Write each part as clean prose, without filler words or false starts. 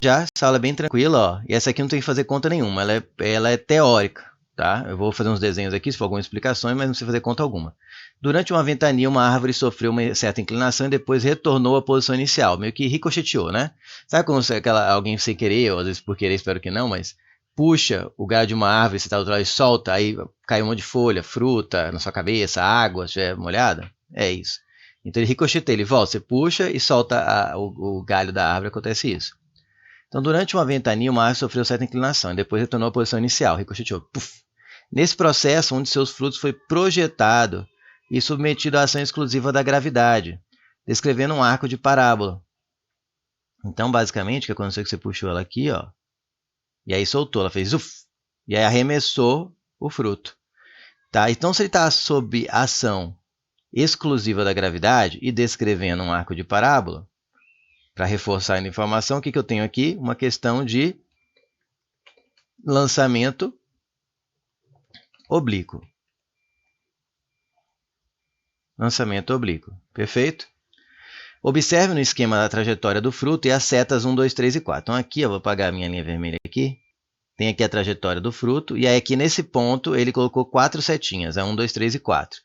já, essa aula é bem tranquila, ó. E essa aqui não tem que fazer conta nenhuma, ela é teórica, tá? Eu vou fazer uns desenhos aqui, se for algumas explicações, mas não precisa fazer conta alguma. Durante uma ventania, uma árvore sofreu uma certa inclinação e depois retornou à posição inicial, meio que ricocheteou, né? Sabe quando alguém sem querer, ou às vezes por querer, espero que não, mas puxa o galho de uma árvore, você está do outro lado e solta, aí cai um monte de folha, fruta na sua cabeça, água, se estiver molhada? É isso. Então ele ricocheteia, ele volta, você puxa e solta o galho da árvore, acontece isso. Então, durante uma ventania, uma árvore sofreu certa inclinação e depois retornou à posição inicial, ricocheteou. Puff. Nesse processo, um de seus frutos foi projetado e submetido à ação exclusiva da gravidade, descrevendo um arco de parábola. Então, basicamente, o que aconteceu é que você puxou ela aqui, ó, e aí soltou, ela fez uff, e aí arremessou o fruto. Tá? Então, se ele está sob ação exclusiva da gravidade e descrevendo um arco de parábola, para reforçar a informação, o que eu tenho aqui? Uma questão de lançamento oblíquo. Lançamento oblíquo. Perfeito? Observe no esquema da trajetória do fruto e as setas 1, 2, 3 e 4. Então, aqui, eu vou apagar a minha linha vermelha aqui. Tem aqui a trajetória do fruto. E aí, aqui nesse ponto, ele colocou 4 setinhas, a 1, 2, 3 e 4,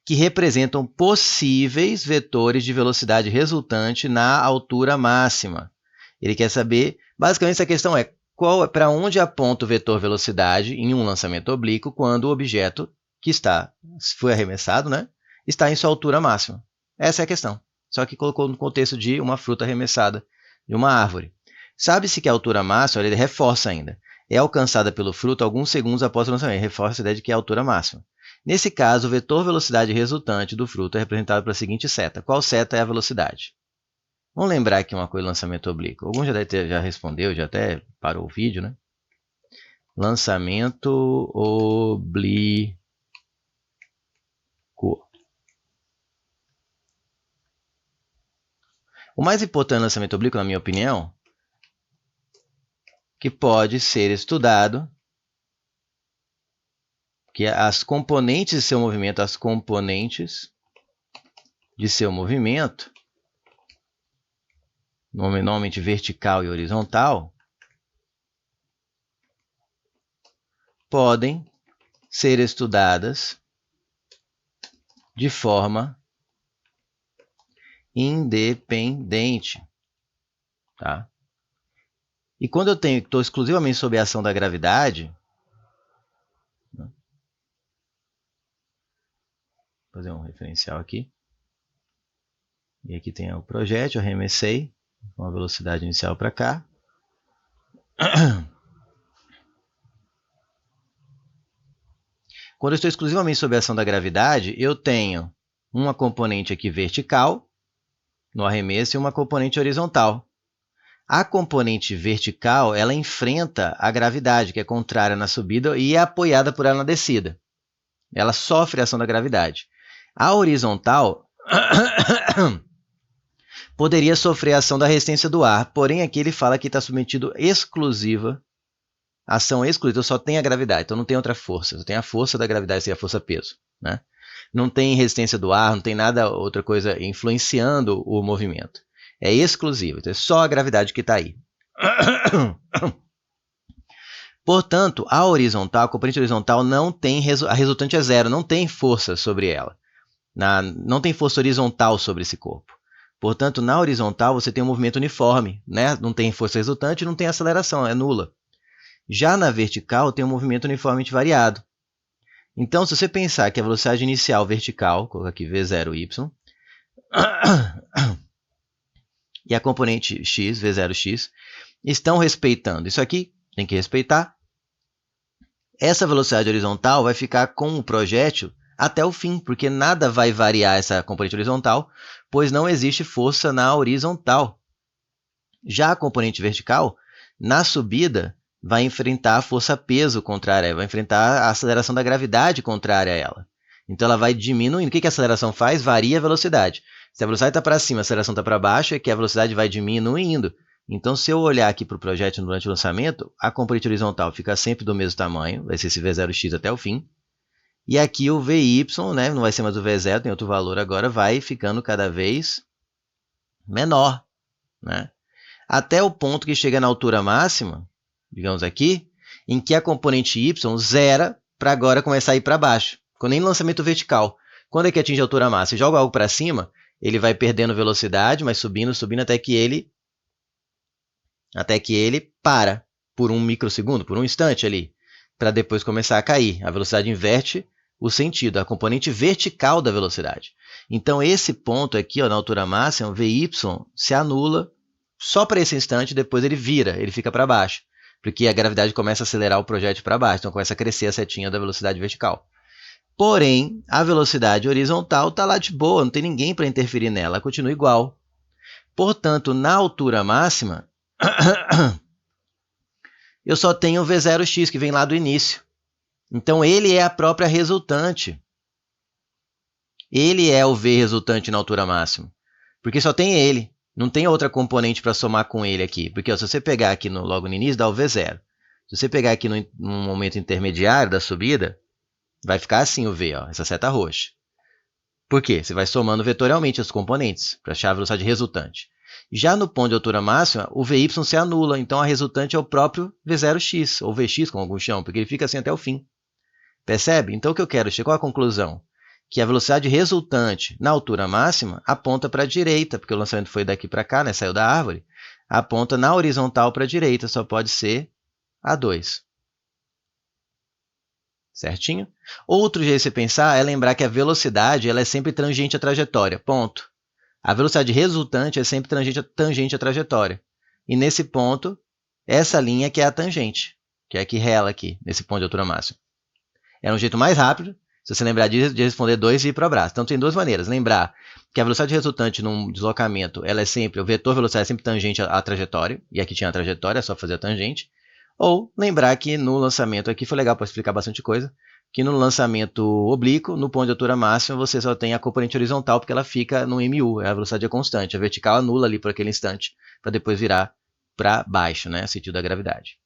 que representam possíveis vetores de velocidade resultante na altura máxima. Ele quer saber, basicamente, essa questão é para onde aponta o vetor velocidade em um lançamento oblíquo quando o objeto que foi arremessado, né, está em sua altura máxima. Essa é a questão. Só que colocou no contexto de uma fruta arremessada de uma árvore. Sabe-se que a altura máxima, ele reforça ainda, é alcançada pelo fruto alguns segundos após o lançamento. Ele reforça a ideia de que é a altura máxima. Nesse caso, o vetor velocidade resultante do fruto é representado pela seguinte seta. Qual seta é a velocidade? Vamos lembrar aqui uma coisa do lançamento oblíquo. Alguns já respondeu, já até parou o vídeo, né? Lançamento oblíquo. O mais importante do lançamento oblíquo, na minha opinião, que pode ser estudado, que as componentes de seu movimento, normalmente vertical e horizontal, podem ser estudadas de forma independente. Tá? E quando eu estou exclusivamente sob a ação da gravidade, vou fazer um referencial aqui. E aqui tem o projétil, arremessei com a velocidade inicial para cá. Quando eu estou exclusivamente sob a ação da gravidade, eu tenho uma componente aqui vertical no arremesso e uma componente horizontal. A componente vertical, ela enfrenta a gravidade, que é contrária na subida e é apoiada por ela na descida. Ela sofre a ação da gravidade. A horizontal poderia sofrer a ação da resistência do ar, porém aqui ele fala que está submetido ação exclusiva, só tem a gravidade, então não tem outra força, só tem a força da gravidade, seria a força-peso. Né? Não tem resistência do ar, não tem nada, outra coisa influenciando o movimento. É exclusivo, então é só a gravidade que está aí. Portanto, a componente horizontal não tem, a resultante é zero, não tem força sobre ela. Não tem força horizontal sobre esse corpo. Portanto, na horizontal você tem um movimento uniforme, né? Não tem força resultante, não tem aceleração, é nula. Já na vertical tem um movimento uniformemente variado. Então, se você pensar que a velocidade inicial vertical, colocar aqui V0y, e a componente x, V0x, estão respeitando isso aqui, tem que respeitar. Essa velocidade horizontal vai ficar com o projétil até o fim, porque nada vai variar essa componente horizontal, pois não existe força na horizontal. Já a componente vertical, na subida, vai enfrentar a força-peso contrária, vai enfrentar a aceleração da gravidade contrária a ela. Então ela vai diminuindo. O que a aceleração faz? Varia a velocidade. Se a velocidade está para cima, a aceleração está para baixo, é que a velocidade vai diminuindo. Então, se eu olhar aqui para o projétil durante o lançamento, a componente horizontal fica sempre do mesmo tamanho, vai ser esse V0x até o fim. E aqui o Vy, né, não vai ser mais o V0, tem outro valor agora, vai ficando cada vez menor. Né? até o ponto que chega na altura máxima, digamos aqui, em que a componente y zera para agora começar a ir para baixo, quando nem lançamento vertical. Quando é que atinge a altura máxima? Joga algo para cima, ele vai perdendo velocidade, mas subindo, subindo, até que ele para por um microsegundo, por um instante ali, para depois começar a cair. A velocidade inverte o sentido, a componente vertical da velocidade. Então, esse ponto aqui, ó, na altura máxima, Vy se anula só para esse instante, depois ele vira, ele fica para baixo, porque a gravidade começa a acelerar o projétil para baixo, então começa a crescer a setinha da velocidade vertical. Porém, a velocidade horizontal está lá de boa, não tem ninguém para interferir nela, ela continua igual. Portanto, na altura máxima, eu só tenho o V0x, que vem lá do início. Então, ele é a própria resultante. Ele é o V resultante na altura máxima. Porque só tem ele. Não tem outra componente para somar com ele aqui. Porque ó, se você pegar aqui logo no início, dá o V0. Se você pegar aqui no momento intermediário da subida, vai ficar assim o V, ó, essa seta roxa. Por quê? Você vai somando vetorialmente os componentes para achar a velocidade resultante. Já no ponto de altura máxima, o Vy se anula, então a resultante é o próprio V0x, ou Vx, como alguns chamam, porque ele fica assim até o fim. Percebe? Então o que eu quero? Chegou à conclusão que a velocidade resultante na altura máxima aponta para a direita, porque o lançamento foi daqui para cá, né, saiu da árvore, aponta na horizontal para a direita, só pode ser A2. Certinho? Outro jeito de você pensar é lembrar que a velocidade ela é sempre tangente à trajetória, ponto. A velocidade resultante é sempre tangente à trajetória. E nesse ponto, essa linha que é a tangente, que é a que rela aqui, nesse ponto de altura máxima. É um jeito mais rápido, se você lembrar de responder 2 e ir para o abraço. Então, tem duas maneiras. Lembrar que a velocidade resultante num deslocamento, ela é sempre, o vetor velocidade é sempre tangente à trajetória, e aqui tinha a trajetória, é só fazer a tangente. Ou lembrar que no lançamento, aqui foi legal para explicar bastante coisa, que no lançamento oblíquo, no ponto de altura máxima, você só tem a componente horizontal, porque ela fica no MU, a velocidade é constante. A vertical anula ali por aquele instante, para depois virar para baixo, né, sentido da gravidade.